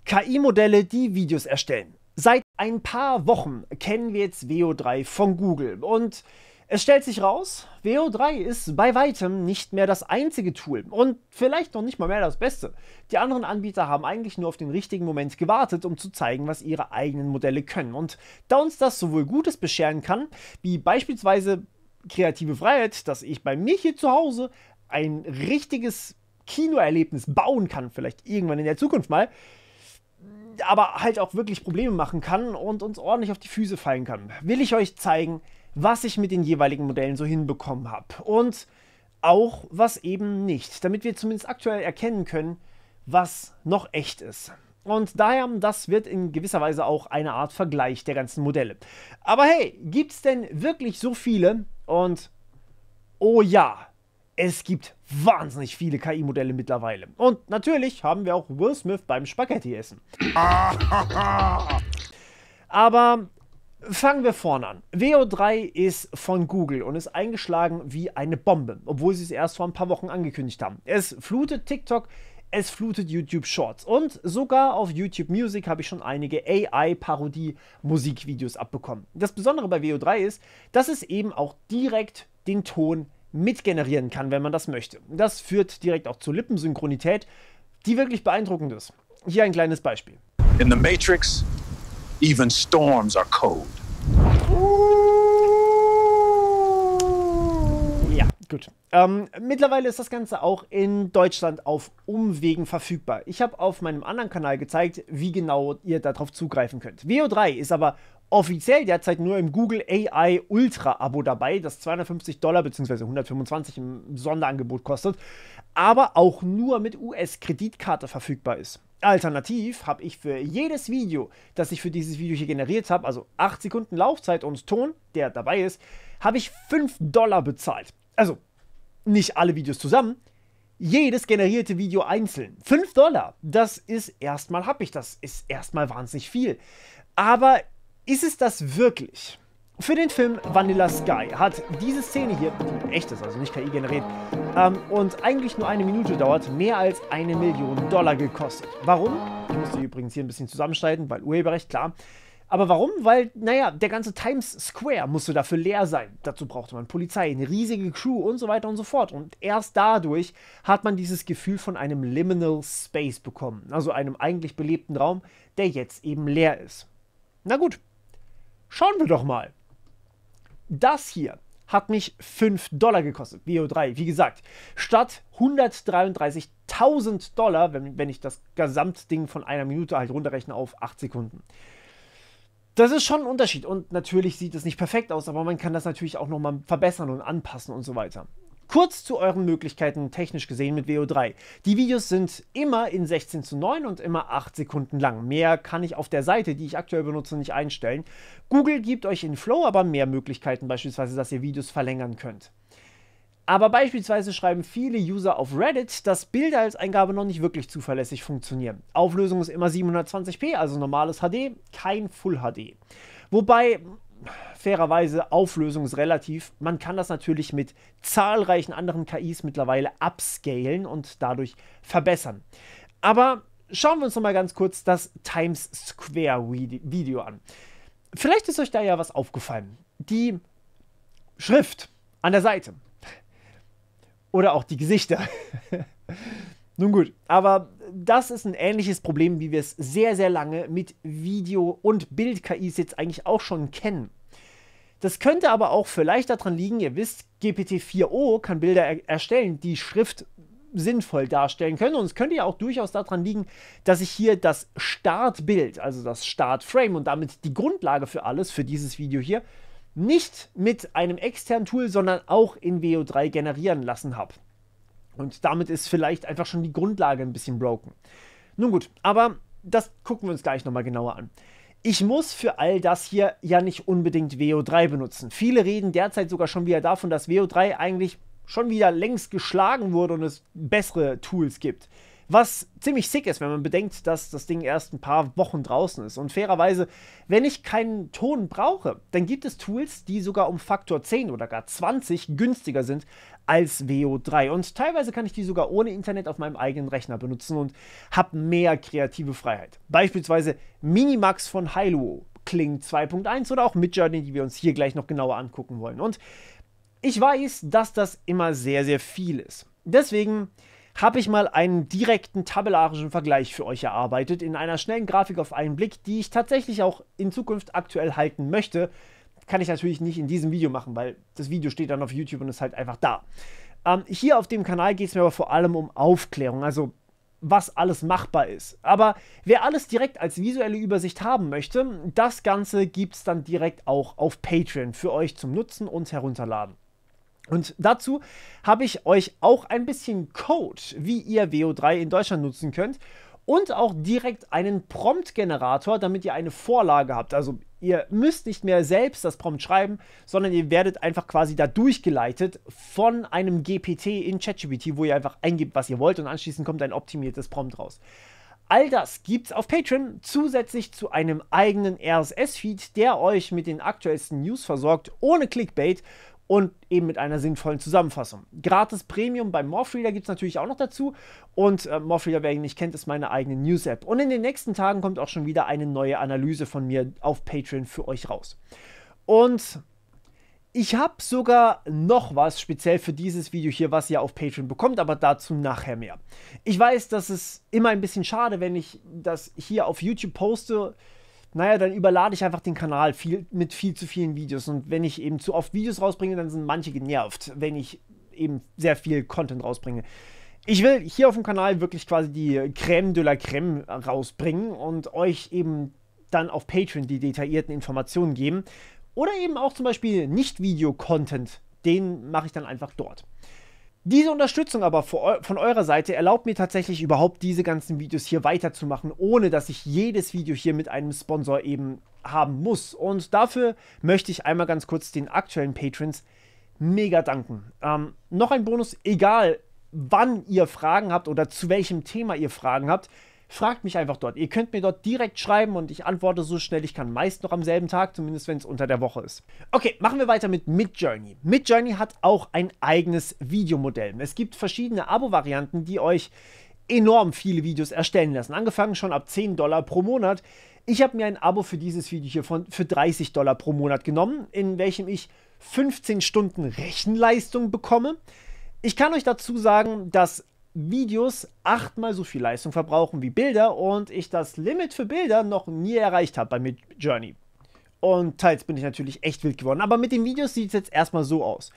KI-Modelle, die Videos erstellen. Seit ein paar Wochen kennen wir jetzt Veo 3 von Google und es stellt sich raus, Veo 3 ist bei weitem nicht mehr das einzige Tool und vielleicht noch nicht mal mehr das Beste. Die anderen Anbieter haben eigentlich nur auf den richtigen Moment gewartet, um zu zeigen, was ihre eigenen Modelle können. Und da uns das sowohl Gutes bescheren kann, wie beispielsweise kreative Freiheit, dass ich bei mir hier zu Hause ein richtiges Kinoerlebnis bauen kann, vielleicht irgendwann in der Zukunft mal, aber halt auch wirklich Probleme machen kann und uns ordentlich auf die Füße fallen kann, will ich euch zeigen, was ich mit den jeweiligen Modellen so hinbekommen habe und auch was eben nicht, damit wir zumindest aktuell erkennen können, was noch echt ist. Und daher, das wird in gewisser Weise auch eine Art Vergleich der ganzen Modelle. Aber hey, gibt's denn wirklich so viele? Und oh ja, es gibt wahnsinnig viele KI-Modelle mittlerweile. Und natürlich haben wir auch Will Smith beim Spaghetti-Essen. Aber fangen wir vorne an. Veo 3 ist von Google und ist eingeschlagen wie eine Bombe, obwohl sie es erst vor ein paar Wochen angekündigt haben. Es flutet TikTok, es flutet YouTube Shorts und sogar auf YouTube Music habe ich schon einige AI-Parodie-Musikvideos abbekommen. Das Besondere bei Veo 3 ist, dass es eben auch direkt den Ton mitgenerieren kann, wenn man das möchte. Das führt direkt auch zur Lippensynchronität, die wirklich beeindruckend ist. Hier ein kleines Beispiel. In the Matrix, even storms are cold. Ja, gut. Mittlerweile ist das Ganze auch in Deutschland auf Umwegen verfügbar. Ich habe auf meinem anderen Kanal gezeigt, wie genau ihr darauf zugreifen könnt. Veo 3 ist aber offiziell derzeit nur im Google AI Ultra Abo dabei, das $250 bzw. 125 im Sonderangebot kostet, aber auch nur mit US-Kreditkarte verfügbar ist. Alternativ habe ich für jedes Video, das ich für dieses Video hier generiert habe, also 8 Sekunden Laufzeit und Ton, der dabei ist, habe ich $5 bezahlt. Also nicht alle Videos zusammen, jedes generierte Video einzeln. $5, das ist erstmal, das ist erstmal wahnsinnig viel. Aber ist es das wirklich? Für den Film Vanilla Sky hat diese Szene hier, die echt ist, also nicht KI generiert, und eigentlich nur eine Minute dauert, mehr als $1 Million gekostet. Warum? Ich musste übrigens hier ein bisschen zusammenschneiden, weil Urheberrecht, klar. Aber warum? Weil, naja, der ganze Times Square musste dafür leer sein. Dazu brauchte man Polizei, eine riesige Crew und so weiter und so fort. Und erst dadurch hat man dieses Gefühl von einem Liminal Space bekommen. Also einem eigentlich belebten Raum, der jetzt eben leer ist. Na gut, schauen wir doch mal. Das hier hat mich $5 gekostet, Veo 3. Wie gesagt, statt $133.000, wenn ich das Gesamtding von einer Minute halt runterrechne auf 8 Sekunden. Das ist schon ein Unterschied und natürlich sieht es nicht perfekt aus, aber man kann das natürlich auch nochmal verbessern und anpassen und so weiter. Kurz zu euren Möglichkeiten technisch gesehen mit Veo 3. Die Videos sind immer in 16:9 und immer 8 Sekunden lang. Mehr kann ich auf der Seite, die ich aktuell benutze, nicht einstellen. Google gibt euch in Flow aber mehr Möglichkeiten, beispielsweise, dass ihr Videos verlängern könnt. Aber beispielsweise schreiben viele User auf Reddit, dass Bilder als Eingabe noch nicht wirklich zuverlässig funktionieren. Auflösung ist immer 720p, also normales HD, kein Full HD. Wobei, fairerweise, Auflösung ist relativ. Man kann das natürlich mit zahlreichen anderen KIs mittlerweile upscalen und dadurch verbessern. Aber schauen wir uns noch mal ganz kurz das Times Square Video an. Vielleicht ist euch da ja was aufgefallen. Die Schrift an der Seite. Oder auch die Gesichter. Nun gut, aber das ist ein ähnliches Problem, wie wir es sehr, sehr lange mit Video- und Bild-KIs jetzt eigentlich auch schon kennen. Das könnte aber auch vielleicht daran liegen, ihr wisst, GPT-4o kann Bilder erstellen, die Schrift sinnvoll darstellen können. Und es könnte ja auch durchaus daran liegen, dass ich hier das Startbild, also das Startframe und damit die Grundlage für alles, für dieses Video hier, nicht mit einem externen Tool, sondern auch in Veo 3 generieren lassen habe. Und damit ist vielleicht einfach schon die Grundlage ein bisschen broken. Nun gut, aber das gucken wir uns gleich nochmal genauer an. Ich muss für all das hier ja nicht unbedingt Veo 3 benutzen. Viele reden derzeit sogar schon wieder davon, dass Veo 3 eigentlich schon wieder längst geschlagen wurde und es bessere Tools gibt. Was ziemlich sick ist, wenn man bedenkt, dass das Ding erst ein paar Wochen draußen ist. Und fairerweise, wenn ich keinen Ton brauche, dann gibt es Tools, die sogar um Faktor 10 oder gar 20 günstiger sind als VO3. Und teilweise kann ich die sogar ohne Internet auf meinem eigenen Rechner benutzen und habe mehr kreative Freiheit. Beispielsweise Minimax von Hailuo, Kling 2.1 oder auch Midjourney, die wir uns hier gleich noch genauer angucken wollen. Und ich weiß, dass das immer sehr, sehr viel ist. Deswegen habe ich mal einen direkten tabellarischen Vergleich für euch erarbeitet, in einer schnellen Grafik auf einen Blick, die ich tatsächlich auch in Zukunft aktuell halten möchte. Kann ich natürlich nicht in diesem Video machen, weil das Video steht dann auf YouTube und ist halt einfach da. Hier auf dem Kanal geht es mir aber vor allem um Aufklärung, also was alles machbar ist. Aber wer alles direkt als visuelle Übersicht haben möchte, das Ganze gibt es dann direkt auch auf Patreon für euch zum Nutzen und Herunterladen. Und dazu habe ich euch auch ein bisschen Code, wie ihr VO3 in Deutschland nutzen könnt und auch direkt einen Prompt-Generator, damit ihr eine Vorlage habt. Also ihr müsst nicht mehr selbst das Prompt schreiben, sondern ihr werdet einfach quasi da durchgeleitet von einem GPT in ChatGPT, wo ihr einfach eingebt, was ihr wollt und anschließend kommt ein optimiertes Prompt raus. All das gibt es auf Patreon zusätzlich zu einem eigenen RSS-Feed, der euch mit den aktuellsten News versorgt, ohne Clickbait und eben mit einer sinnvollen Zusammenfassung. Gratis Premium beim Morphreader gibt es natürlich auch noch dazu. Und Morphreader, wer ihn nicht kennt, ist meine eigene News-App. Und in den nächsten Tagen kommt auch schon wieder eine neue Analyse von mir auf Patreon für euch raus. Und ich habe sogar noch was speziell für dieses Video hier, was ihr auf Patreon bekommt, aber dazu nachher mehr. Ich weiß, das ist immer ein bisschen schade, wenn ich das hier auf YouTube poste. Naja, dann überlade ich einfach den Kanal mit viel zu vielen Videos. Und wenn ich eben zu oft Videos rausbringe, dann sind manche genervt, wenn ich eben sehr viel Content rausbringe. Ich will hier auf dem Kanal wirklich quasi die Crème de la Crème rausbringen und euch eben dann auf Patreon die detaillierten Informationen geben. Oder eben auch zum Beispiel Nicht-Video-Content, den mache ich dann einfach dort. Diese Unterstützung aber von eurer Seite erlaubt mir tatsächlich überhaupt diese ganzen Videos hier weiterzumachen, ohne dass ich jedes Video hier mit einem Sponsor eben haben muss. Und dafür möchte ich einmal ganz kurz den aktuellen Patrons mega danken. Noch ein Bonus, egal wann ihr Fragen habt oder zu welchem Thema ihr Fragen habt, fragt mich einfach dort. Ihr könnt mir dort direkt schreiben und ich antworte so schnell ich kann. Meist noch am selben Tag, zumindest wenn es unter der Woche ist. Okay, machen wir weiter mit Midjourney. Midjourney hat auch ein eigenes Videomodell. Es gibt verschiedene Abo-Varianten, die euch enorm viele Videos erstellen lassen. Angefangen schon ab $10 pro Monat. Ich habe mir ein Abo für dieses Video hier für $30 pro Monat genommen, in welchem ich 15 Stunden Rechenleistung bekomme. Ich kann euch dazu sagen, dass Videos 8-mal so viel Leistung verbrauchen wie Bilder und ich das Limit für Bilder noch nie erreicht habe bei Midjourney. Und teils bin ich natürlich echt wild geworden, aber mit den Videos sieht es jetzt erstmal so aus.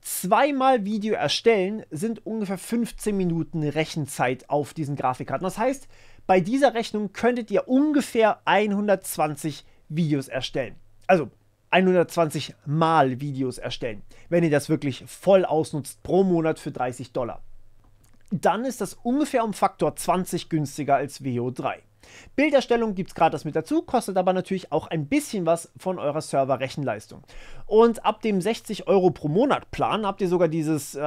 2-mal Video erstellen sind ungefähr 15 Minuten Rechenzeit auf diesen Grafikkarten. Das heißt, bei dieser Rechnung könntet ihr ungefähr 120 Videos erstellen. Also 120 Mal Videos erstellen, wenn ihr das wirklich voll ausnutzt pro Monat für $30. Dann ist das ungefähr um Faktor 20 günstiger als VO3. Bilderstellung gibt es gratis mit dazu, kostet aber natürlich auch ein bisschen was von eurer Server-Rechenleistung. Und ab dem 60 € pro Monat Plan habt ihr sogar dieses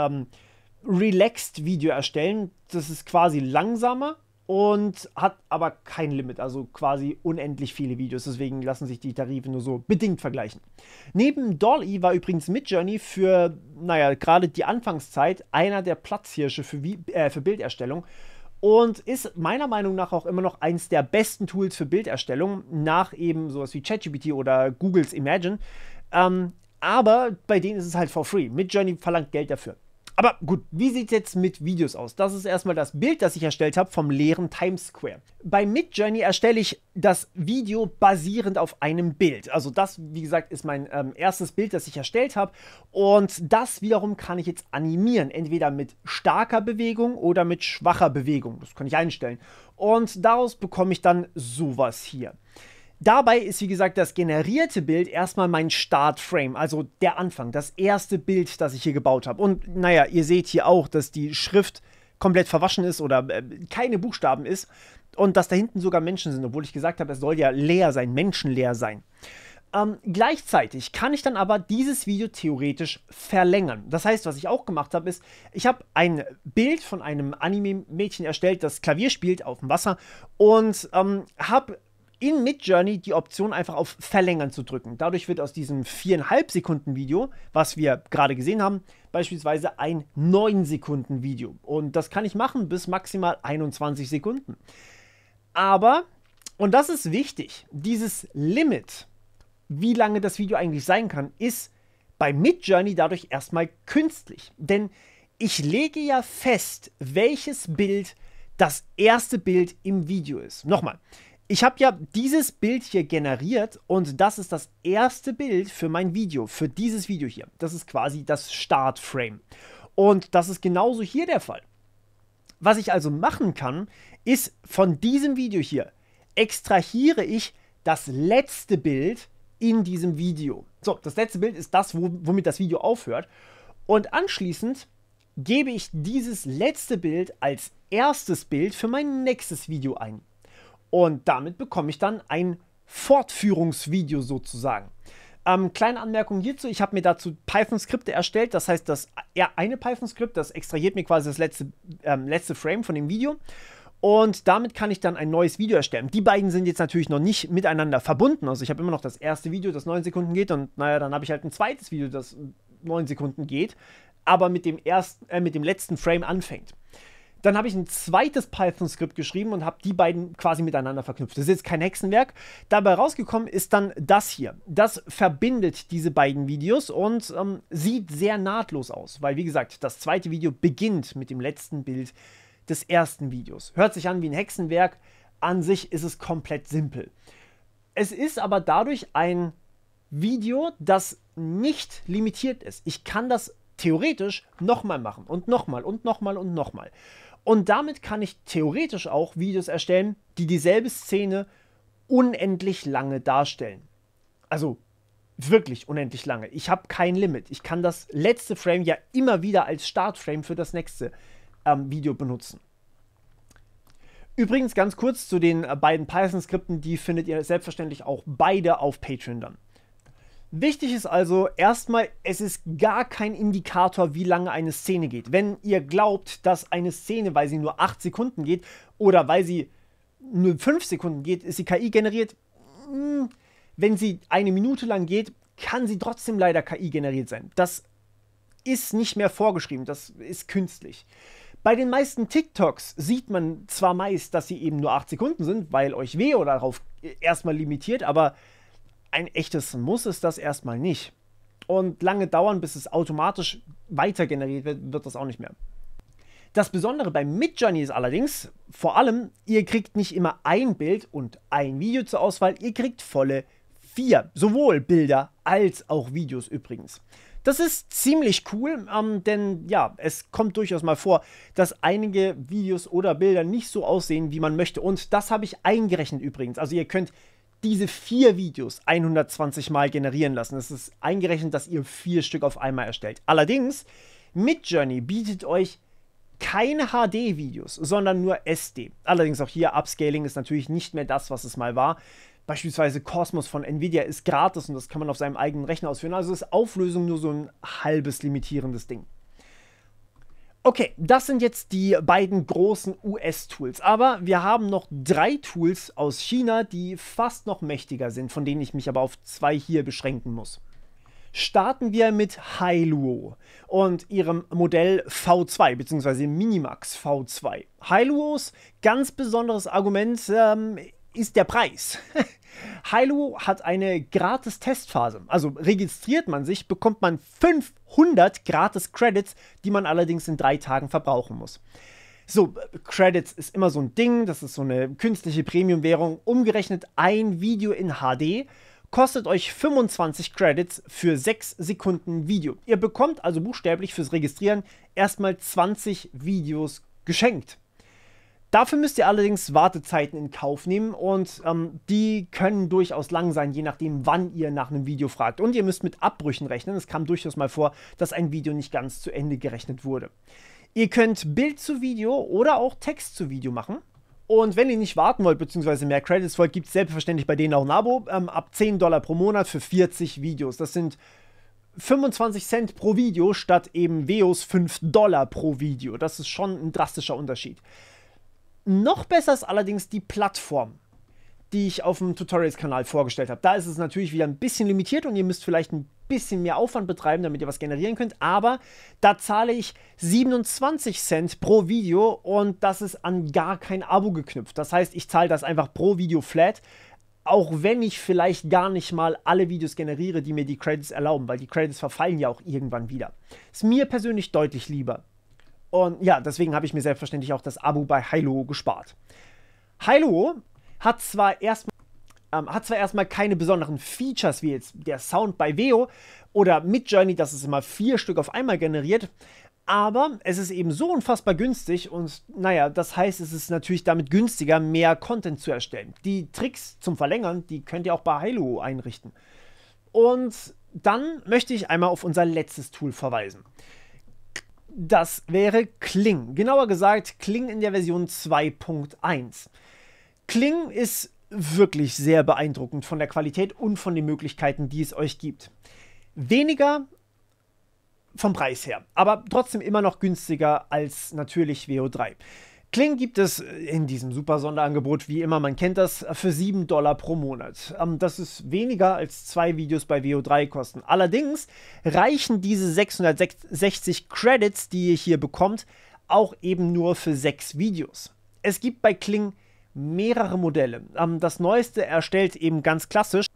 Relaxed Video erstellen. Das ist quasi langsamer und hat aber kein Limit, also quasi unendlich viele Videos. Deswegen lassen sich die Tarife nur so bedingt vergleichen. Neben DALL-E war übrigens Midjourney für, naja, gerade die Anfangszeit einer der Platzhirsche für Bilderstellung und ist meiner Meinung nach auch immer noch eins der besten Tools für Bilderstellung, nach eben sowas wie ChatGPT oder Googles Imagen. Aber bei denen ist es halt for free. Midjourney verlangt Geld dafür. Aber gut, wie sieht es jetzt mit Videos aus? Das ist erstmal das Bild, das ich erstellt habe vom leeren Times Square. Bei Midjourney erstelle ich das Video basierend auf einem Bild. Also das, wie gesagt, ist mein erstes Bild, das ich erstellt habe. Und das wiederum kann ich jetzt animieren. Entweder mit starker Bewegung oder mit schwacher Bewegung. Das kann ich einstellen. Und daraus bekomme ich dann sowas hier. Dabei ist, wie gesagt, das generierte Bild erstmal mein Startframe, also der Anfang, das erste Bild, das ich hier gebaut habe. Und naja, ihr seht hier auch, dass die Schrift komplett verwaschen ist oder keine Buchstaben ist und dass da hinten sogar Menschen sind, obwohl ich gesagt habe, es soll ja leer sein, menschenleer sein. Gleichzeitig kann ich dann aber dieses Video theoretisch verlängern. Das heißt, was ich auch gemacht habe, ist, ich habe ein Bild von einem Anime-Mädchen erstellt, das Klavier spielt auf dem Wasser und habe in Midjourney die Option einfach auf Verlängern zu drücken. Dadurch wird aus diesem 4,5 Sekunden Video, was wir gerade gesehen haben, beispielsweise ein 9 Sekunden Video. Und das kann ich machen bis maximal 21 Sekunden. Aber, und das ist wichtig, dieses Limit, wie lange das Video eigentlich sein kann, ist bei Midjourney dadurch erstmal künstlich. Denn ich lege ja fest, welches Bild das erste Bild im Video ist. Nochmal. Ich habe ja dieses Bild hier generiert und das ist das erste Bild für mein Video, für dieses Video hier. Das ist quasi das Startframe. Und das ist genauso hier der Fall. Was ich also machen kann, ist von diesem Video hier extrahiere ich das letzte Bild in diesem Video. So, das letzte Bild ist das, womit das Video aufhört. Und anschließend gebe ich dieses letzte Bild als erstes Bild für mein nächstes Video ein. Und damit bekomme ich dann ein Fortführungsvideo sozusagen. Kleine Anmerkung hierzu, ich habe mir dazu Python-Skripte erstellt. Das heißt, das eine Python-Skript, das extrahiert mir quasi das letzte Frame von dem Video. Und damit kann ich dann ein neues Video erstellen. Die beiden sind jetzt natürlich noch nicht miteinander verbunden. Also ich habe immer noch das erste Video, das 9 Sekunden geht. Und naja, dann habe ich halt ein zweites Video, das 9 Sekunden geht, aber mit dem letzten Frame anfängt. Dann habe ich ein zweites Python-Skript geschrieben und habe die beiden quasi miteinander verknüpft. Das ist jetzt kein Hexenwerk. Dabei rausgekommen ist dann das hier. Das verbindet diese beiden Videos und sieht sehr nahtlos aus. Weil, wie gesagt, das zweite Video beginnt mit dem letzten Bild des ersten Videos. Hört sich an wie ein Hexenwerk. An sich ist es komplett simpel. Es ist aber dadurch ein Video, das nicht limitiert ist. Ich kann das theoretisch nochmal machen und nochmal und nochmal und nochmal. Und damit kann ich theoretisch auch Videos erstellen, die dieselbe Szene unendlich lange darstellen. Also wirklich unendlich lange. Ich habe kein Limit. Ich kann das letzte Frame ja immer wieder als Startframe für das nächste Video benutzen. Übrigens ganz kurz zu den beiden Python-Skripten, die findet ihr selbstverständlich auch beide auf Patreon dann. Wichtig ist also erstmal, es ist gar kein Indikator, wie lange eine Szene geht. Wenn ihr glaubt, dass eine Szene, weil sie nur 8 Sekunden geht oder weil sie nur 5 Sekunden geht, ist die KI generiert. Wenn sie 1 Minute lang geht, kann sie trotzdem leider KI generiert sein. Das ist nicht mehr vorgeschrieben, das ist künstlich. Bei den meisten TikToks sieht man zwar meist, dass sie eben nur 8 Sekunden sind, weil euch Veo darauf erstmal limitiert, aber ein echtes Muss ist das erstmal nicht. Und lange dauern, bis es automatisch weiter generiert wird das auch nicht mehr. Das Besondere bei Midjourney ist allerdings, vor allem, ihr kriegt nicht immer ein Bild und ein Video zur Auswahl, ihr kriegt volle 4, sowohl Bilder als auch Videos übrigens. Das ist ziemlich cool, denn ja, es kommt durchaus mal vor, dass einige Videos oder Bilder nicht so aussehen, wie man möchte. Und das habe ich eingerechnet übrigens. Also ihr könnt diese 4 Videos 120 Mal generieren lassen. Es ist eingerechnet, dass ihr 4 Stück auf einmal erstellt. Allerdings, Midjourney bietet euch keine HD-Videos, sondern nur SD. Allerdings auch hier, Upscaling ist natürlich nicht mehr das, was es mal war. Beispielsweise Cosmos von Nvidia ist gratis und das kann man auf seinem eigenen Rechner ausführen. Also ist Auflösung nur so ein halbes limitierendes Ding. Okay, das sind jetzt die beiden großen US-Tools. Aber wir haben noch 3 Tools aus China, die fast noch mächtiger sind, von denen ich mich aber auf 2 hier beschränken muss. Starten wir mit Hailuo und ihrem Modell V2 bzw. Minimax V2. Hailuos ganz besonderes Argument ist der Preis. Hailuo hat eine gratis Testphase. Also registriert man sich, bekommt man 500 gratis Credits, die man allerdings in 3 Tagen verbrauchen muss. So, Credits ist immer so ein Ding, das ist so eine künstliche Premium-Währung. Umgerechnet ein Video in HD kostet euch 25 Credits für 6 Sekunden Video. Ihr bekommt also buchstäblich fürs Registrieren erstmal 20 Videos geschenkt. Dafür müsst ihr allerdings Wartezeiten in Kauf nehmen und die können durchaus lang sein, je nachdem, wann ihr nach einem Video fragt. Und ihr müsst mit Abbrüchen rechnen. Es kam durchaus mal vor, dass ein Video nicht ganz zu Ende gerechnet wurde. Ihr könnt Bild zu Video oder auch Text zu Video machen. Und wenn ihr nicht warten wollt, beziehungsweise mehr Credits wollt, gibt es selbstverständlich bei denen auch ein Abo ab $10 pro Monat für 40 Videos. Das sind 25 Cent pro Video statt eben Veos $5 pro Video. Das ist schon ein drastischer Unterschied. Noch besser ist allerdings die Plattform. die ich auf dem Tutorials-Kanal vorgestellt habe. Da ist es natürlich wieder ein bisschen limitiert und ihr müsst vielleicht ein bisschen mehr Aufwand betreiben, damit ihr was generieren könnt, aber da zahle ich 27 Cent pro Video und das ist an gar kein Abo geknüpft. Das heißt, ich zahle das einfach pro Video flat, auch wenn ich vielleicht gar nicht mal alle Videos generiere, die mir die Credits erlauben, weil die Credits verfallen ja auch irgendwann wieder. Ist mir persönlich deutlich lieber. Und ja, deswegen habe ich mir selbstverständlich auch das Abo bei Hailuo gespart. Hailuo hat zwar erstmal keine besonderen Features wie jetzt der Sound bei Veo oder Midjourney, dass es immer 4 Stück auf einmal generiert, aber es ist eben so unfassbar günstig und naja, das heißt, es ist natürlich damit günstiger, mehr Content zu erstellen. Die Tricks zum Verlängern, die könnt ihr auch bei Hailuo einrichten. Und dann möchte ich einmal auf unser letztes Tool verweisen. Das wäre Kling. Genauer gesagt, Kling in der Version 2.1. Kling ist wirklich sehr beeindruckend von der Qualität und von den Möglichkeiten, die es euch gibt. Weniger vom Preis her, aber trotzdem immer noch günstiger als natürlich Veo 3. Kling gibt es in diesem super Sonderangebot, wie immer, man kennt das, für $7 pro Monat. Das ist weniger als 2 Videos bei Veo 3 kosten. Allerdings reichen diese 660 Credits, die ihr hier bekommt, auch eben nur für 6 Videos. Es gibt bei Kling mehrere Modelle. Das neueste erstellt eben ganz klassisch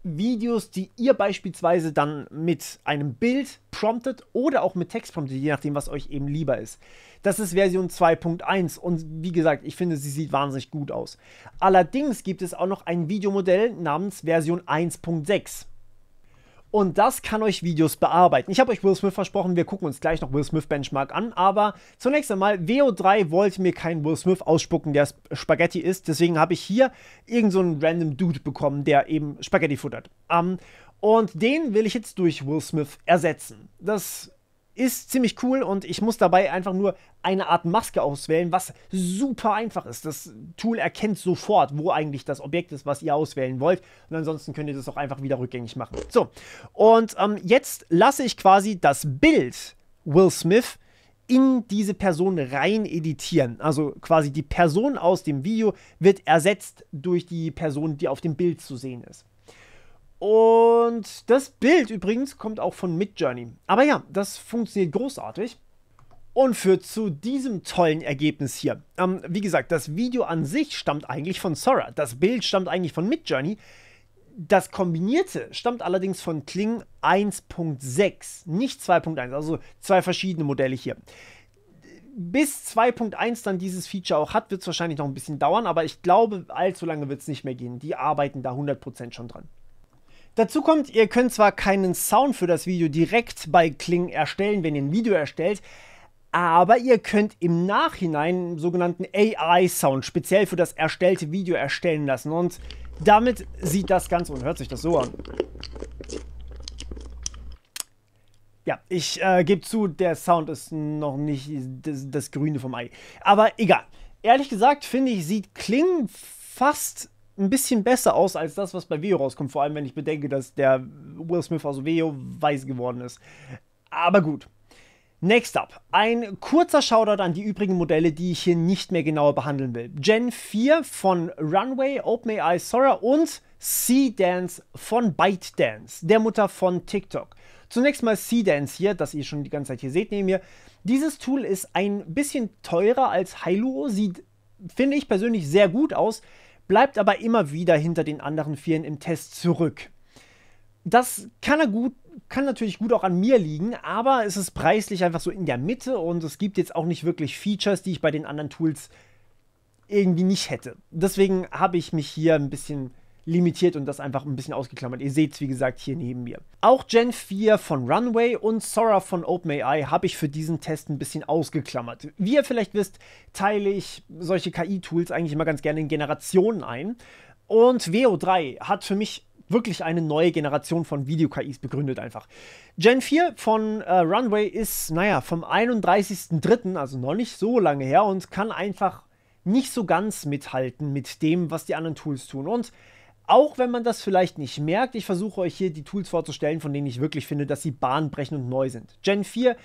Videos, die ihr beispielsweise dann mit einem Bild promptet oder auch mit Text promptet, je nachdem, was euch eben lieber ist. Das ist Version 2.1 und wie gesagt, ich finde, sie sieht wahnsinnig gut aus. Allerdings gibt es auch noch ein Videomodell namens Version 1.6. Und das kann euch Videos bearbeiten. Ich habe euch Will Smith versprochen, wir gucken uns gleich noch Will Smith Benchmark an, aber zunächst einmal, Veo 3 wollte mir keinen Will Smith ausspucken, der Spaghetti ist, deswegen habe ich hier irgend so einen random Dude bekommen, der eben Spaghetti futtert. Und den will ich jetzt durch Will Smith ersetzen. Das ist ziemlich cool und ich muss dabei einfach nur eine Art Maske auswählen, was super einfach ist. Das Tool erkennt sofort, wo eigentlich das Objekt ist, was ihr auswählen wollt. Und ansonsten könnt ihr das auch einfach wieder rückgängig machen. So, und jetzt lasse ich quasi das Bild Will Smith in diese Person rein editieren. Also quasi die Person aus dem Video wird ersetzt durch die Person, die auf dem Bild zu sehen ist. Und das Bild übrigens kommt auch von Midjourney. Aber ja, das funktioniert großartig und führt zu diesem tollen Ergebnis hier. Wie gesagt, das Video an sich stammt eigentlich von Sora. Das Bild stammt eigentlich von Midjourney. Das Kombinierte stammt allerdings von Kling 1.6, nicht 2.1, also 2 verschiedene Modelle hier. Bis 2.1 dann dieses Feature auch hat, wird es wahrscheinlich noch ein bisschen dauern, aber ich glaube, allzu lange wird es nicht mehr gehen. Die arbeiten da 100% schon dran. Dazu kommt, ihr könnt zwar keinen Sound für das Video direkt bei Kling erstellen, wenn ihr ein Video erstellt, aber ihr könnt im Nachhinein einen sogenannten AI-Sound speziell für das erstellte Video erstellen lassen. Und damit sieht das Ganze und hört sich das so an. Ja, ich gebe zu, der Sound ist noch nicht das Grüne vom Ei. Aber egal. Ehrlich gesagt, finde ich, sieht Kling fast ein bisschen besser aus als das, was bei Veo rauskommt. Vor allem, wenn ich bedenke, dass der Will Smith aus Veo weiß geworden ist. Aber gut. Next up. Ein kurzer Shoutout an die übrigen Modelle, die ich hier nicht mehr genauer behandeln will. Gen 4 von Runway, OpenAI, Sora und Seedance von ByteDance, der Mutter von TikTok. Zunächst mal Seedance hier, das ihr schon die ganze Zeit hier seht neben mir. Dieses Tool ist ein bisschen teurer als Hailuo, sieht, finde ich persönlich, sehr gut aus, bleibt aber immer wieder hinter den anderen Vieren im Test zurück. Das kann natürlich gut auch an mir liegen, aber es ist preislich einfach so in der Mitte und es gibt jetzt auch nicht wirklich Features, die ich bei den anderen Tools irgendwie nicht hätte. Deswegen habe ich mich hier ein bisschen limitiert und das einfach ein bisschen ausgeklammert. Ihr seht es, wie gesagt, hier neben mir. Auch Gen 4 von Runway und Sora von OpenAI habe ich für diesen Test ein bisschen ausgeklammert. Wie ihr vielleicht wisst, teile ich solche KI-Tools eigentlich immer ganz gerne in Generationen ein. Und Veo 3 hat für mich wirklich eine neue Generation von Video-KIs begründet einfach. Gen 4 von Runway ist, naja, vom 31.03., also noch nicht so lange her und kann einfach nicht so ganz mithalten mit dem, was die anderen Tools tun. Und auch wenn man das vielleicht nicht merkt, ich versuche euch hier die Tools vorzustellen, von denen ich wirklich finde, dass sie bahnbrechend und neu sind. Gen 4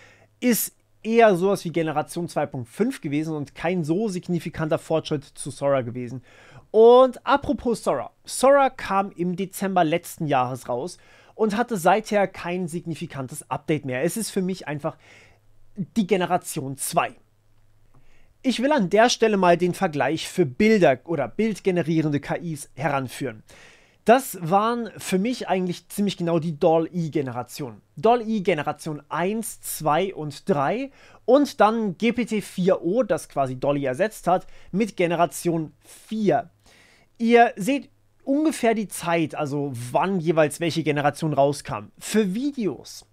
ist eher sowas wie Generation 2.5 gewesen und kein so signifikanter Fortschritt zu Sora gewesen. Und apropos Sora. Sora kam im Dezember letzten Jahres raus und hatte seither kein signifikantes Update mehr. Es ist für mich einfach die Generation 2. Ich will an der Stelle mal den Vergleich für Bilder oder bildgenerierende KIs heranführen. Das waren für mich eigentlich ziemlich genau die DALL-E-Generation. DALL-E Generation 1, 2 und 3 und dann GPT-4o, das quasi DALL-E ersetzt hat, mit Generation 4. Ihr seht ungefähr die Zeit, also wann jeweils welche Generation rauskam. Für Videos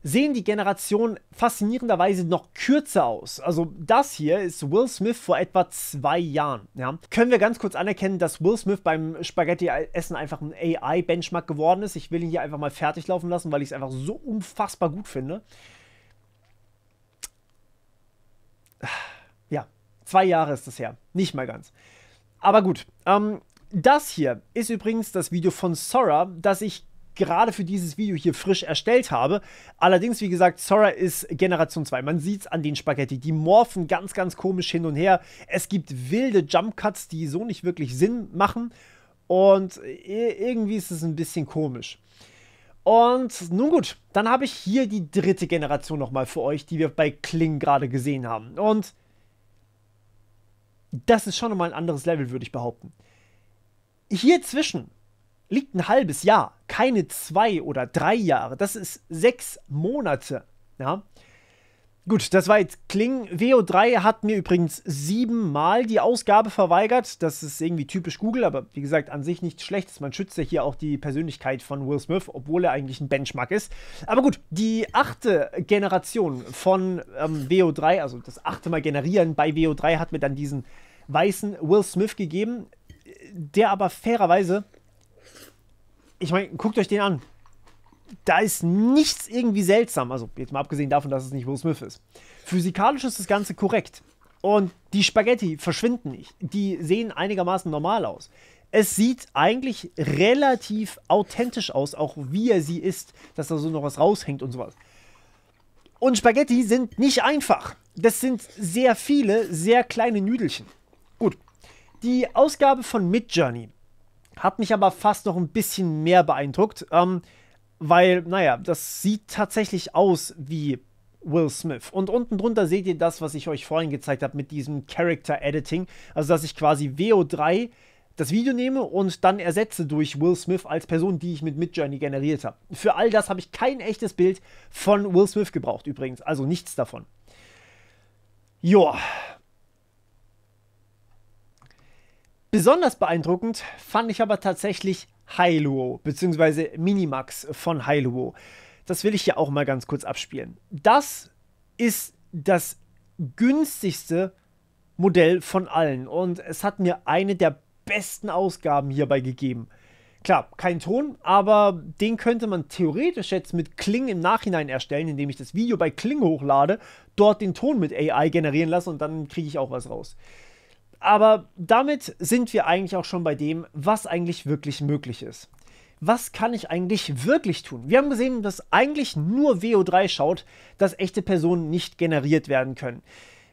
sehen die Generationen faszinierenderweise noch kürzer aus. Also das hier ist Will Smith vor etwa 2 Jahren. Ja. Können wir ganz kurz anerkennen, dass Will Smith beim Spaghetti-Essen einfach ein AI-Benchmark geworden ist. Ich will ihn hier einfach mal fertig laufen lassen, weil ich es einfach so unfassbar gut finde. Ja, 2 Jahre ist das her. Nicht mal ganz. Aber gut, das hier ist übrigens das Video von Sora, das ich gerade für dieses Video hier frisch erstellt habe. Allerdings, wie gesagt, Sora ist Generation 2. Man sieht es an den Spaghetti. Die morphen ganz, ganz komisch hin und her. Es gibt wilde Jump-Cuts, die so nicht wirklich Sinn machen. Und irgendwie ist es ein bisschen komisch. Und nun gut, dann habe ich hier die 3. Generation nochmal für euch, die wir bei Kling gerade gesehen haben. Und das ist schon nochmal ein anderes Level, würde ich behaupten. Hier zwischen liegt ein halbes Jahr, keine 2 oder 3 Jahre. Das ist 6 Monate. Ja. Gut, das war jetzt Kling. WO3 hat mir übrigens 7 Mal die Ausgabe verweigert. Das ist irgendwie typisch Google, aber wie gesagt, an sich nichts Schlechtes. Man schützt ja hier auch die Persönlichkeit von Will Smith, obwohl er eigentlich ein Benchmark ist. Aber gut, die 8. Generation von WO3, also das 8. Mal generieren bei WO3, hat mir dann diesen weißen Will Smith gegeben, der aber fairerweise, ich meine, guckt euch den an. Da ist nichts irgendwie seltsam. Also, jetzt mal abgesehen davon, dass es nicht Will Smith ist. Physikalisch ist das Ganze korrekt. Und die Spaghetti verschwinden nicht. Die sehen einigermaßen normal aus. Es sieht eigentlich relativ authentisch aus, auch wie er sie isst, dass da so noch was raushängt und sowas. Und Spaghetti sind nicht einfach. Das sind sehr viele, sehr kleine Nüdelchen. Gut. Die Ausgabe von Midjourney hat mich aber fast noch ein bisschen mehr beeindruckt, weil, naja, das sieht tatsächlich aus wie Will Smith. Und unten drunter seht ihr das, was ich euch vorhin gezeigt habe mit diesem Character Editing. Also, dass ich quasi WO3 das Video nehme und dann ersetze durch Will Smith als Person, die ich mit Midjourney generiert habe. Für all das habe ich kein echtes Bild von Will Smith gebraucht übrigens. Also nichts davon. Joa. Besonders beeindruckend fand ich aber tatsächlich Hailuo, beziehungsweise Minimax von Hailuo. Das will ich hier auch mal ganz kurz abspielen. Das ist das günstigste Modell von allen und es hat mir eine der besten Ausgaben hierbei gegeben. Klar, kein Ton, aber den könnte man theoretisch jetzt mit Kling im Nachhinein erstellen, indem ich das Video bei Kling hochlade, dort den Ton mit AI generieren lasse und dann kriege ich auch was raus. Aber damit sind wir eigentlich auch schon bei dem, was eigentlich wirklich möglich ist. Was kann ich eigentlich wirklich tun? Wir haben gesehen, dass eigentlich nur WO3 schaut, dass echte Personen nicht generiert werden können.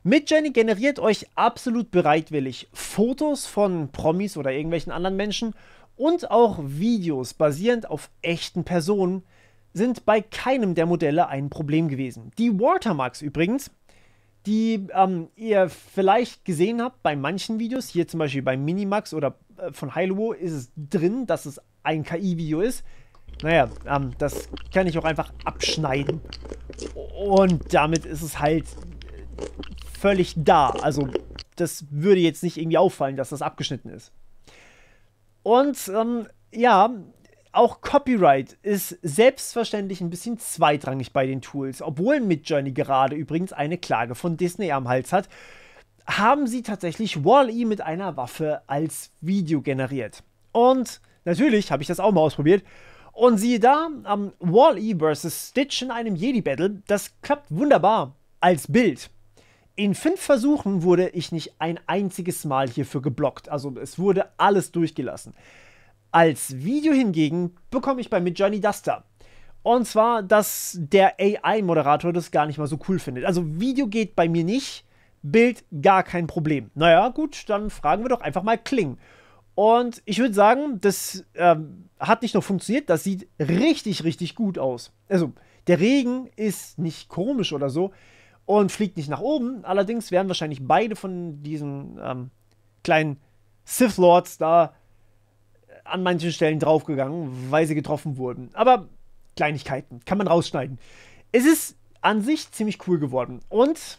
Midjourney generiert euch absolut bereitwillig Fotos von Promis oder irgendwelchen anderen Menschen und auch Videos basierend auf echten Personen sind bei keinem der Modelle ein Problem gewesen. Die Watermarks übrigens, die ihr vielleicht gesehen habt bei manchen Videos, hier zum Beispiel bei Minimax oder von Hailuo ist es drin, dass es ein KI-Video ist. Naja, das kann ich auch einfach abschneiden. Und damit ist es halt völlig da. Also das würde jetzt nicht irgendwie auffallen, dass das abgeschnitten ist. Und ja, auch Copyright ist selbstverständlich ein bisschen zweitrangig bei den Tools. Obwohl Midjourney gerade übrigens eine Klage von Disney am Hals hat, haben sie tatsächlich Wall-E mit einer Waffe als Video generiert. Und natürlich habe ich das auch mal ausprobiert. Und siehe da, Wall-E vs. Stitch in einem Jedi-Battle, das klappt wunderbar als Bild. In 5 Versuchen wurde ich nicht ein einziges Mal hierfür geblockt. Also es wurde alles durchgelassen. Als Video hingegen bekomme ich bei Midjourney das da. Und zwar, dass der AI-Moderator das gar nicht mal so cool findet. Also Video geht bei mir nicht, Bild gar kein Problem. Naja, gut, dann fragen wir doch einfach mal Kling. Und ich würde sagen, das hat nicht nur funktioniert, das sieht richtig, richtig gut aus. Also, der Regen ist nicht komisch oder so und fliegt nicht nach oben. Allerdings wären wahrscheinlich beide von diesen kleinen Sith Lords da an manchen Stellen draufgegangen, weil sie getroffen wurden. Aber Kleinigkeiten, kann man rausschneiden. Es ist an sich ziemlich cool geworden. Und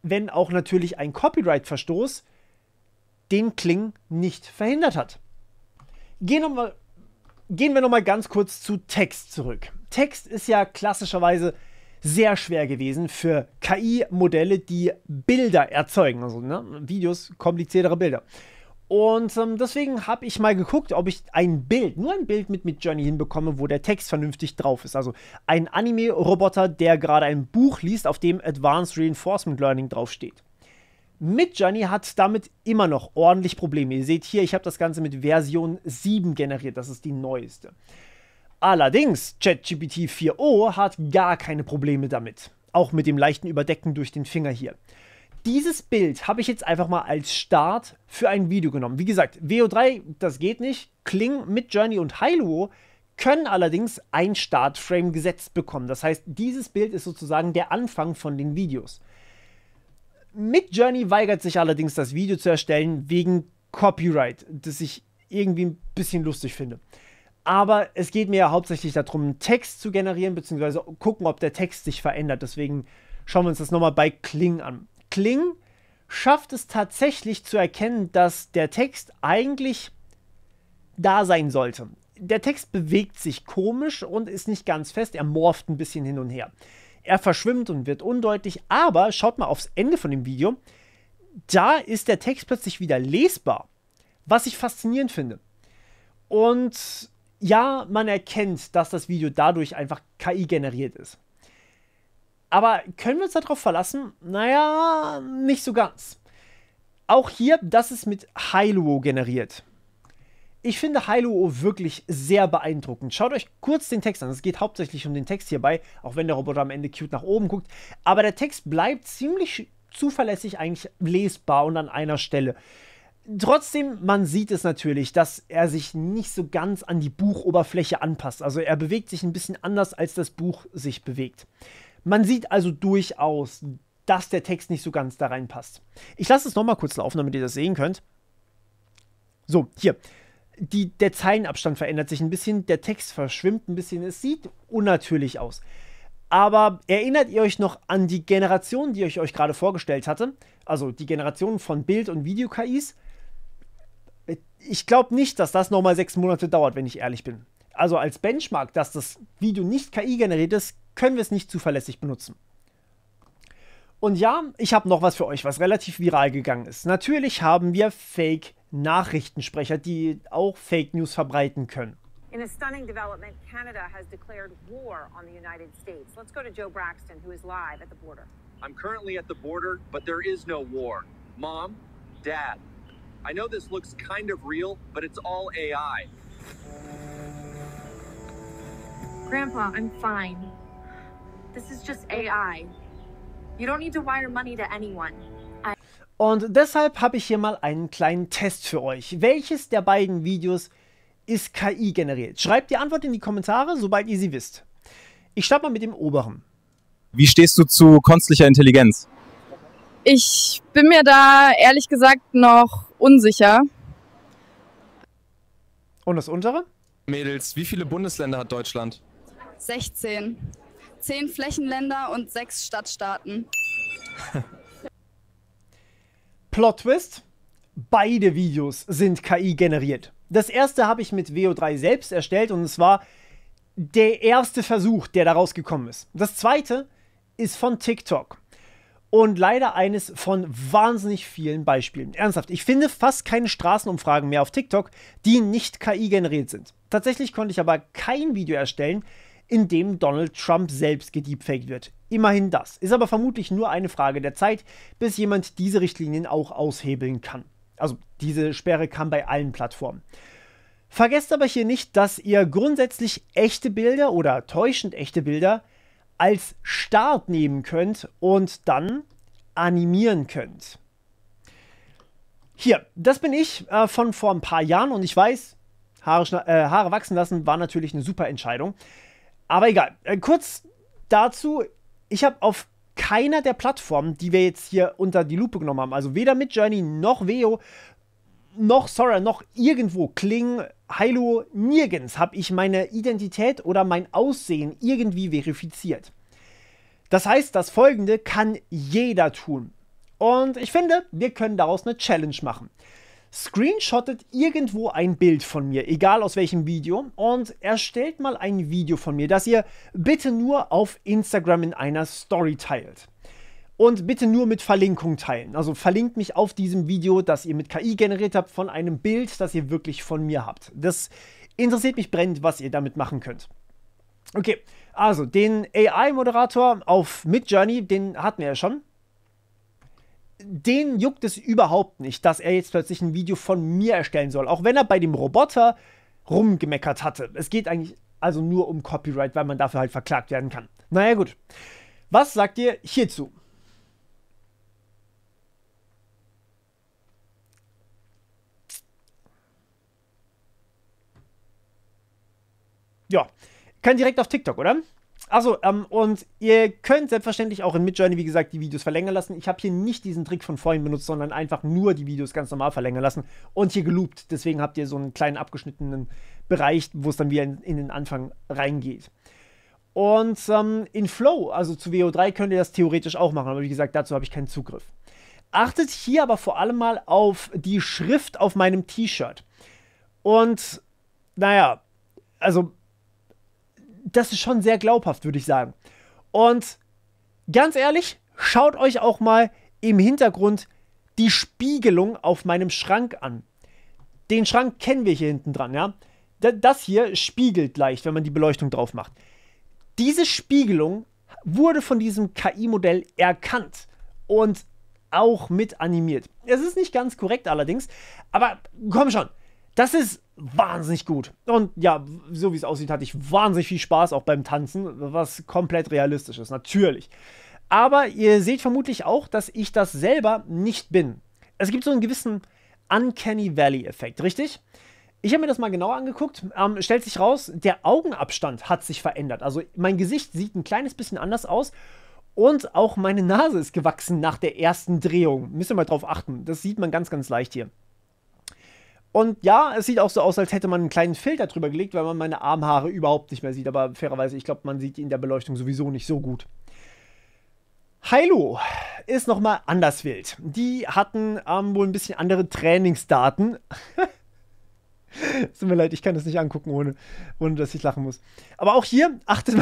wenn auch natürlich ein Copyright-Verstoß den Kling nicht verhindert hat. Gehen wir nochmal ganz kurz zu Text zurück. Text ist ja klassischerweise sehr schwer gewesen für KI-Modelle, die Bilder erzeugen. Also Videos, kompliziertere Bilder. Und deswegen habe ich mal geguckt, ob ich nur ein Bild mit Midjourney hinbekomme, wo der Text vernünftig drauf ist. Also ein Anime-Roboter, der gerade ein Buch liest, auf dem Advanced Reinforcement Learning draufsteht. Midjourney hat damit immer noch ordentlich Probleme. Ihr seht hier, ich habe das Ganze mit Version 7 generiert. Das ist die neueste. Allerdings, ChatGPT 4o hat gar keine Probleme damit. Auch mit dem leichten Überdecken durch den Finger hier. Dieses Bild habe ich jetzt einfach mal als Start für ein Video genommen. Wie gesagt, VO3, das geht nicht. Kling, Midjourney und Hailuo können allerdings ein Startframe gesetzt bekommen. Das heißt, dieses Bild ist sozusagen der Anfang von den Videos. Midjourney weigert sich allerdings, das Video zu erstellen, wegen Copyright, das ich irgendwie ein bisschen lustig finde. Aber es geht mir ja hauptsächlich darum, einen Text zu generieren, beziehungsweise gucken, ob der Text sich verändert. Deswegen schauen wir uns das nochmal bei Kling an. Kling schafft es tatsächlich zu erkennen, dass der Text eigentlich da sein sollte. Der Text bewegt sich komisch und ist nicht ganz fest, er morpht ein bisschen hin und her. Er verschwimmt und wird undeutlich, aber schaut mal aufs Ende von dem Video, da ist der Text plötzlich wieder lesbar, was ich faszinierend finde. Und ja, man erkennt, dass das Video dadurch einfach KI generiert ist. Aber können wir uns darauf verlassen? Naja, nicht so ganz. Auch hier, das ist mit Hailuo generiert. Ich finde Hailuo wirklich sehr beeindruckend. Schaut euch kurz den Text an. Es geht hauptsächlich um den Text hierbei, auch wenn der Roboter am Ende cute nach oben guckt. Aber der Text bleibt ziemlich zuverlässig eigentlich lesbar und an einer Stelle. Trotzdem, man sieht es natürlich, dass er sich nicht so ganz an die Buchoberfläche anpasst. Also er bewegt sich ein bisschen anders, als das Buch sich bewegt. Man sieht also durchaus, dass der Text nicht so ganz da reinpasst. Ich lasse es nochmal kurz laufen, damit ihr das sehen könnt. So, hier. Der Zeilenabstand verändert sich ein bisschen, der Text verschwimmt ein bisschen, es sieht unnatürlich aus. Aber erinnert ihr euch noch an die Generation, die ich euch gerade vorgestellt hatte? Also die Generation von Bild- und Video-KIs? Ich glaube nicht, dass das nochmal 6 Monate dauert, wenn ich ehrlich bin. Also als Benchmark, dass das Video nicht KI generiert ist, können wir es nicht zuverlässig benutzen. Und ja, ich habe noch was für euch, was relativ viral gegangen ist. Natürlich haben wir Fake-Nachrichtensprecher, die auch Fake News verbreiten können. In a stunning development, Canada has declared war on the United States. Let's go to Joe Braxton, who is live at the border. I'm currently at the border, but there is no war. Mom, Dad, I know this looks kind of real, but it's all AI. Grandpa, I'm fine. This is just AI. You don't need to wire money to anyone. Und deshalb habe ich hier mal einen kleinen Test für euch. Welches der beiden Videos ist KI generiert? Schreibt die Antwort in die Kommentare, sobald ihr sie wisst. Ich starte mal mit dem oberen. Wie stehst du zu künstlicher Intelligenz? Ich bin mir da ehrlich gesagt noch unsicher. Und das untere? Mädels, wie viele Bundesländer hat Deutschland? 16. 10 Flächenländer und 6 Stadtstaaten. Plot Twist: Beide Videos sind KI generiert. Das erste habe ich mit VO3 selbst erstellt und es war der erste Versuch, der da rausgekommen ist. Das zweite ist von TikTok. Und leider eines von wahnsinnig vielen Beispielen. Ernsthaft, ich finde fast keine Straßenumfragen mehr auf TikTok, die nicht KI generiert sind. Tatsächlich konnte ich aber kein Video erstellen, in dem Donald Trump selbst gedeepfaked wird. Immerhin das. Ist aber vermutlich nur eine Frage der Zeit, bis jemand diese Richtlinien auch aushebeln kann. Also diese Sperre kam bei allen Plattformen. Vergesst aber hier nicht, dass ihr grundsätzlich echte Bilder oder täuschend echte Bilder als Start nehmen könnt und dann animieren könnt. Hier, das bin ich von vor ein paar Jahren und ich weiß, Haare wachsen lassen war natürlich eine super Entscheidung. Aber egal. Kurz dazu, ich habe auf keiner der Plattformen, die wir jetzt hier unter die Lupe genommen haben, also weder Midjourney noch Veo, noch Sora, noch irgendwo, Kling, Hailu, nirgends habe ich meine Identität oder mein Aussehen irgendwie verifiziert. Das heißt, das Folgende kann jeder tun. Und ich finde, wir können daraus eine Challenge machen. Screenshottet irgendwo ein Bild von mir, egal aus welchem Video, und erstellt mal ein Video von mir, das ihr bitte nur auf Instagram in einer Story teilt. Und bitte nur mit Verlinkung teilen. Also verlinkt mich auf diesem Video, das ihr mit KI generiert habt, von einem Bild, das ihr wirklich von mir habt. Das interessiert mich brennend, was ihr damit machen könnt. Okay, also den AI-Moderator auf Midjourney, den hatten wir ja schon. Den juckt es überhaupt nicht, dass er jetzt plötzlich ein Video von mir erstellen soll. Auch wenn er bei dem Roboter rumgemeckert hatte. Es geht eigentlich also nur um Copyright, weil man dafür halt verklagt werden kann. Naja gut. Was sagt ihr hierzu? Ja, kann direkt auf TikTok, oder? Achso, und ihr könnt selbstverständlich auch in Midjourney, wie gesagt, die Videos verlängern lassen. Ich habe hier nicht diesen Trick von vorhin benutzt, sondern einfach nur die Videos ganz normal verlängern lassen und hier geloopt. Deswegen habt ihr so einen kleinen abgeschnittenen Bereich, wo es dann wieder in den Anfang reingeht. Und in Flow, also zu VO3, könnt ihr das theoretisch auch machen, aber wie gesagt, dazu habe ich keinen Zugriff. Achtet hier aber vor allem mal auf die Schrift auf meinem T-Shirt. Und, naja, also das ist schon sehr glaubhaft, würde ich sagen. Und ganz ehrlich, schaut euch auch mal im Hintergrund die Spiegelung auf meinem Schrank an. Den Schrank kennen wir hier hinten dran, ja. Das hier spiegelt leicht, wenn man die Beleuchtung drauf macht. Diese Spiegelung wurde von diesem KI-Modell erkannt und auch mit animiert. Es ist nicht ganz korrekt allerdings, aber komm schon, das ist wahnsinnig gut. Und ja, so wie es aussieht, hatte ich wahnsinnig viel Spaß auch beim Tanzen, was komplett realistisch ist, natürlich. Aber ihr seht vermutlich auch, dass ich das selber nicht bin. Es gibt so einen gewissen Uncanny Valley-Effekt, richtig? Ich habe mir das mal genauer angeguckt. Stellt sich raus, der Augenabstand hat sich verändert. Also mein Gesicht sieht ein kleines bisschen anders aus. Und auch meine Nase ist gewachsen nach der ersten Drehung. Müsst ihr mal drauf achten. Das sieht man ganz, ganz leicht hier. Und ja, es sieht auch so aus, als hätte man einen kleinen Filter drüber gelegt, weil man meine Armhaare überhaupt nicht mehr sieht. Aber fairerweise, ich glaube, man sieht die in der Beleuchtung sowieso nicht so gut. Hailu ist nochmal anders wild. Die hatten wohl ein bisschen andere Trainingsdaten. Es tut mir leid, ich kann das nicht angucken, ohne dass ich lachen muss. Aber auch hier, achtet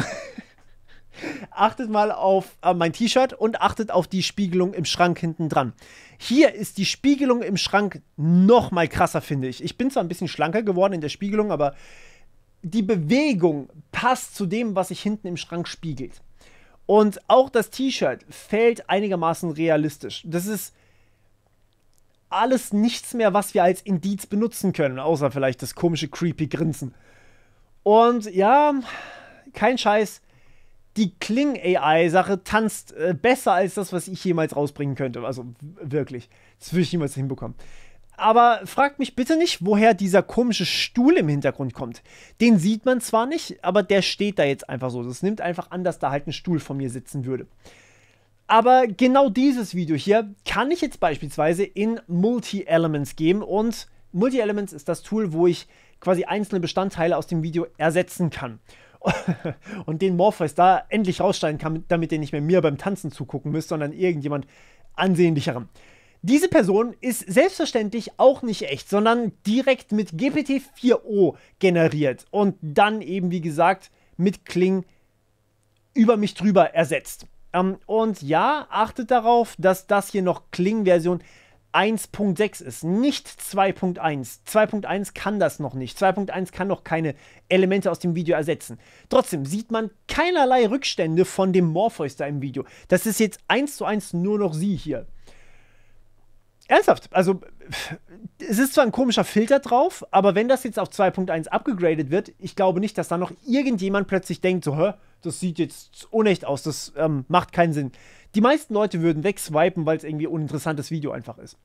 mal auf mein T-Shirt und achtet auf die Spiegelung im Schrank hinten dran. Hier ist die Spiegelung im Schrank noch mal krasser, finde ich. Ich bin zwar ein bisschen schlanker geworden in der Spiegelung, aber die Bewegung passt zu dem, was sich hinten im Schrank spiegelt. Und auch das T-Shirt fällt einigermaßen realistisch. Das ist alles nichts mehr, was wir als Indiz benutzen können, außer vielleicht das komische, creepy Grinsen. Und ja, kein Scheiß, die Kling-AI-Sache tanzt besser als das, was ich jemals rausbringen könnte. Also wirklich, das würde ich niemals hinbekommen. Aber fragt mich bitte nicht, woher dieser komische Stuhl im Hintergrund kommt. Den sieht man zwar nicht, aber der steht da jetzt einfach so. Das nimmt einfach an, dass da halt ein Stuhl vor mir sitzen würde. Aber genau dieses Video hier kann ich jetzt beispielsweise in Multi-Elements geben. Und Multi-Elements ist das Tool, wo ich quasi einzelne Bestandteile aus dem Video ersetzen kann. Und den Morpheus da endlich rausschneiden kann, damit ihr nicht mehr mir beim Tanzen zugucken müsst, sondern irgendjemand ansehnlicherem. Diese Person ist selbstverständlich auch nicht echt, sondern direkt mit GPT-4o generiert und dann eben, wie gesagt, mit Kling über mich drüber ersetzt. Und ja, achtet darauf, dass das hier noch Kling-Version 1.6 ist, nicht 2.1. 2.1 kann das noch nicht. 2.1 kann noch keine Elemente aus dem Video ersetzen. Trotzdem sieht man keinerlei Rückstände von dem Morpheus da im Video. Das ist jetzt 1:1 nur noch sie hier. Ernsthaft, also es ist zwar ein komischer Filter drauf, aber wenn das jetzt auf 2.1 abgegradet wird, ich glaube nicht, dass da noch irgendjemand plötzlich denkt, so, hä, das sieht jetzt unecht aus, das macht keinen Sinn. Die meisten Leute würden wegswipen, weil es irgendwie ein uninteressantes Video einfach ist.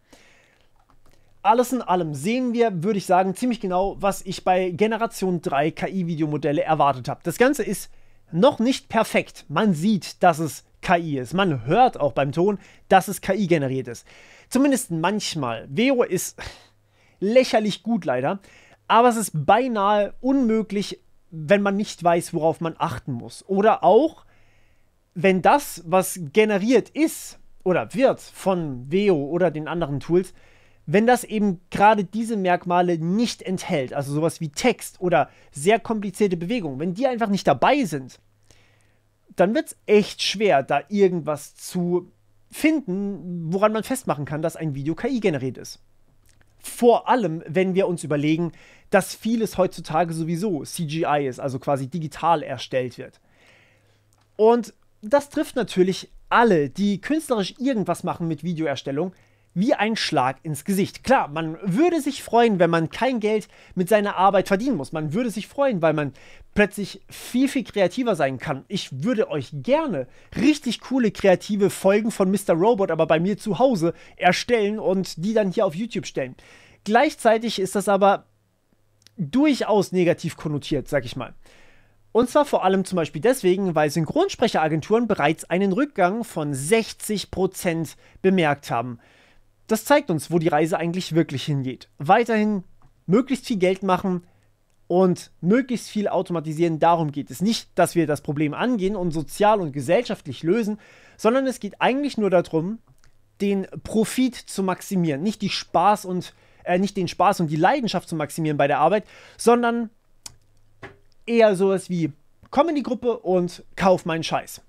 alles in allem sehen wir, würde ich sagen, ziemlich genau, was ich bei Generation 3 KI-Videomodelle erwartet habe. Das Ganze ist noch nicht perfekt. Man sieht, dass es KI ist. Man hört auch beim Ton, dass es KI generiert ist. Zumindest manchmal. Veo ist lächerlich gut leider, aber es ist beinahe unmöglich, wenn man nicht weiß, worauf man achten muss. Oder auch, wenn das, was generiert ist oder wird von Veo oder den anderen Tools, wenn das eben gerade diese Merkmale nicht enthält, also sowas wie Text oder sehr komplizierte Bewegungen, wenn die einfach nicht dabei sind, dann wird es echt schwer, da irgendwas zu finden, woran man festmachen kann, dass ein Video KI generiert ist. Vor allem, wenn wir uns überlegen, dass vieles heutzutage sowieso CGI ist, also quasi digital erstellt wird. Und das trifft natürlich alle, die künstlerisch irgendwas machen mit Videoerstellung, wie ein Schlag ins Gesicht. Klar, man würde sich freuen, wenn man kein Geld mit seiner Arbeit verdienen muss. Man würde sich freuen, weil man plötzlich viel, viel kreativer sein kann. Ich würde euch gerne richtig coole, kreative Folgen von Mr. Robot, aber bei mir zu Hause erstellen und die dann hier auf YouTube stellen. Gleichzeitig ist das aber durchaus negativ konnotiert, sag ich mal. Und zwar vor allem zum Beispiel deswegen, weil Synchronsprecheragenturen bereits einen Rückgang von 60% bemerkt haben. Das zeigt uns, wo die Reise eigentlich wirklich hingeht. Weiterhin möglichst viel Geld machen und möglichst viel automatisieren. Darum geht es nicht, dass wir das Problem angehen und sozial und gesellschaftlich lösen, sondern es geht eigentlich nur darum, den Profit zu maximieren. Nicht den Spaß und die Leidenschaft zu maximieren bei der Arbeit, sondern eher sowas wie komm in die Gruppe und kauf meinen Scheiß.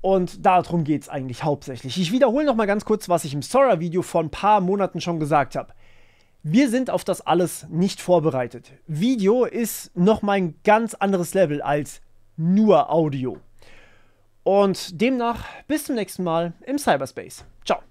Und darum geht es eigentlich hauptsächlich. Ich wiederhole noch mal ganz kurz, was ich im Sora-Video vor ein paar Monaten schon gesagt habe. Wir sind auf das alles nicht vorbereitet. Video ist noch mal ein ganz anderes Level als nur Audio. Und demnach bis zum nächsten Mal im Cyberspace. Ciao.